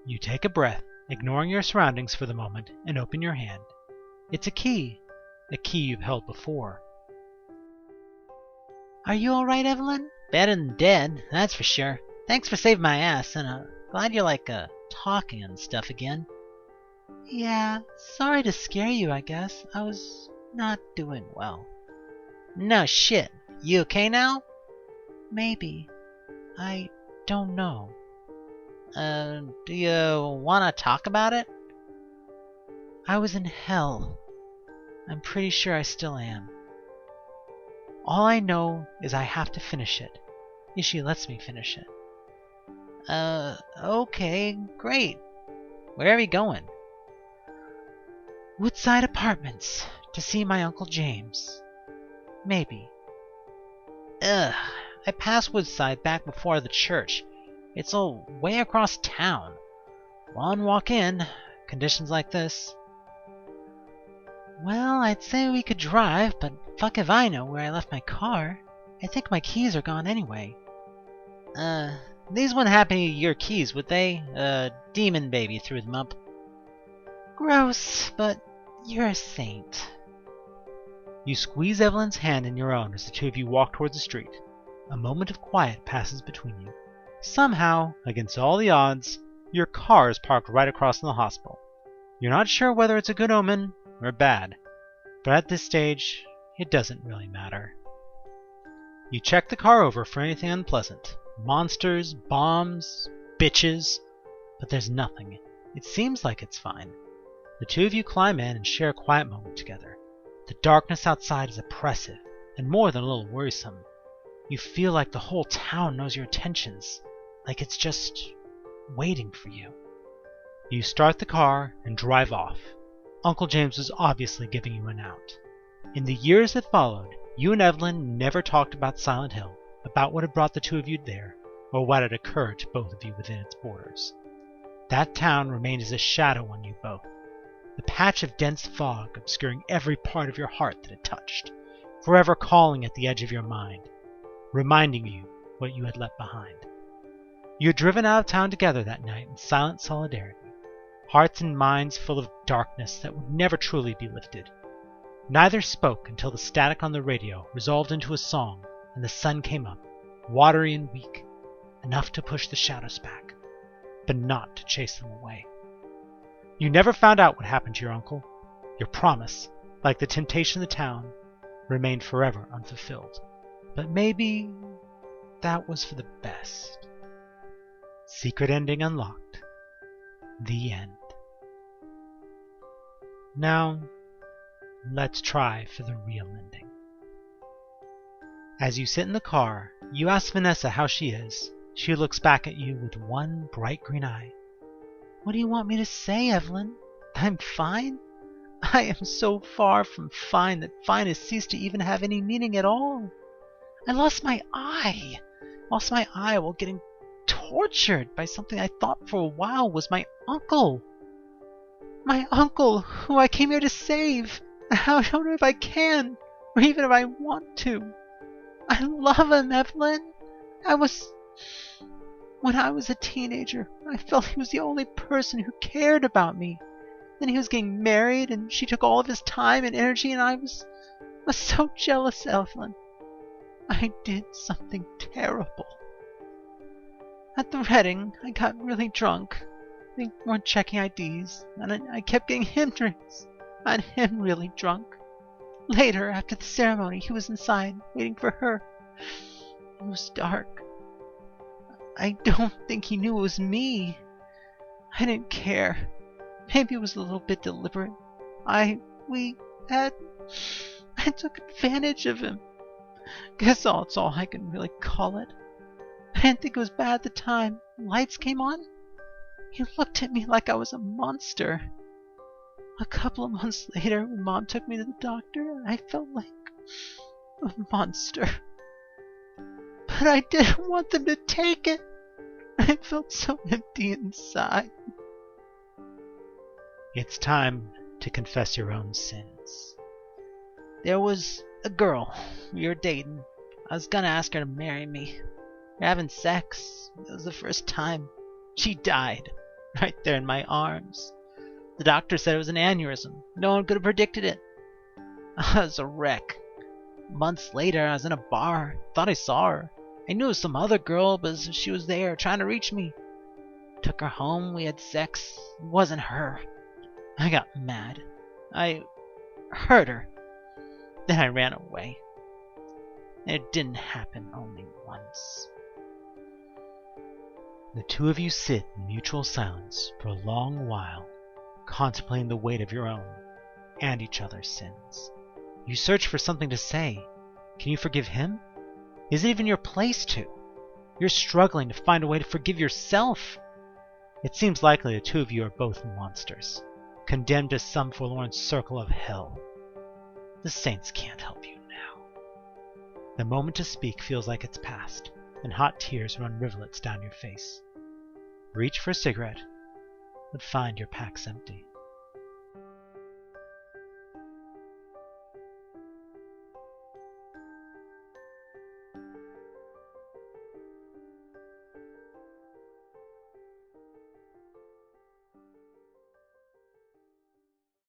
You take a breath, ignoring your surroundings for the moment, and open your hand. It's a key you've held before. Are you alright, Evelyn? Better than dead, that's for sure. Thanks for saving my ass, and glad you're talking and stuff again. Yeah, sorry to scare you, I guess. I was not doing well. No shit. You okay now? Maybe. I don't know. Do you want to talk about it? I was in hell. I'm pretty sure I still am. All I know is I have to finish it, if she lets me finish it. Okay, great. Where are we going? Woodside Apartments, to see my Uncle James. Maybe. Ugh, I passed Woodside back before the church. It's all way across town. One walk in, conditions like this. Well, I'd say we could drive, but fuck if I know where I left my car. I think my keys are gone anyway. These wouldn't happen to your keys, would they? Demon baby threw them up. Gross, but you're a saint. You squeeze Evelyn's hand in your own as the two of you walk towards the street. A moment of quiet passes between you. Somehow, against all the odds, your car is parked right across from the hospital. You're not sure whether it's a good omen or bad, but at this stage, it doesn't really matter. You check the car over for anything unpleasant. Monsters, bombs, bitches, but there's nothing. It seems like it's fine. The two of you climb in and share a quiet moment together. The darkness outside is oppressive, and more than a little worrisome. You feel like the whole town knows your intentions, like it's just waiting for you. You start the car and drive off. Uncle James was obviously giving you an out. In the years that followed, you and Evelyn never talked about Silent Hill, about what had brought the two of you there, or what had occurred to both of you within its borders. That town remained as a shadow on you both, the patch of dense fog obscuring every part of your heart that it touched, forever calling at the edge of your mind, reminding you what you had left behind. You had driven out of town together that night in silent solidarity, hearts and minds full of darkness that would never truly be lifted. Neither spoke until the static on the radio resolved into a song and the sun came up, watery and weak, enough to push the shadows back, but not to chase them away. You never found out what happened to your uncle. Your promise, like the temptation of the town, remained forever unfulfilled. But maybe that was for the best. Secret ending unlocked. The end. Now, let's try for the real ending. As you sit in the car, you ask Vanessa how she is. She looks back at you with one bright green eye. What do you want me to say, Evelyn? I'm fine? I am so far from fine that fine has ceased to even have any meaning at all. I lost my eye. Lost my eye while getting tortured by something I thought for a while was my uncle. My uncle, who I came here to save. I don't know if I can, or even if I want to. I love him, Evelyn. When I was a teenager, I felt he was the only person who cared about me. Then he was getting married, and she took all of his time and energy, and I was so jealous, Evelyn. I did something terrible. At the wedding, I got really drunk. They weren't checking IDs, and I kept getting him drinks. And him really drunk. Later, after the ceremony, he was inside, waiting for her. It was dark. I don't think he knew it was me. I didn't care. Maybe it was a little bit deliberate. I took advantage of him. Guess that's all I can really call it. I didn't think it was bad at the time. Lights came on. He looked at me like I was a monster. A couple of months later, when Mom took me to the doctor, I felt like a monster. But I didn't want them to take it. I felt so empty inside. It's time to confess your own sins. There was a girl we were dating. I was gonna ask her to marry me. We were having sex. It was the first time. She died. right there in my arms. The doctor said it was an aneurysm. No one could have predicted it. I was a wreck. Months later, I was in a bar. Thought I saw her. I knew it was some other girl, but she was there trying to reach me. Took her home. We had sex. It wasn't her. I got mad. I hurt her. Then I ran away. It didn't happen only once. The two of you sit in mutual silence for a long while, contemplating the weight of your own and each other's sins. You search for something to say. Can you forgive him? Is it even your place to? You're struggling to find a way to forgive yourself. It seems likely the two of you are both monsters, condemned to some forlorn circle of hell. The saints can't help you now. The moment to speak feels like it's past, and hot tears run rivulets down your face. Reach for a cigarette, but find your pack's empty.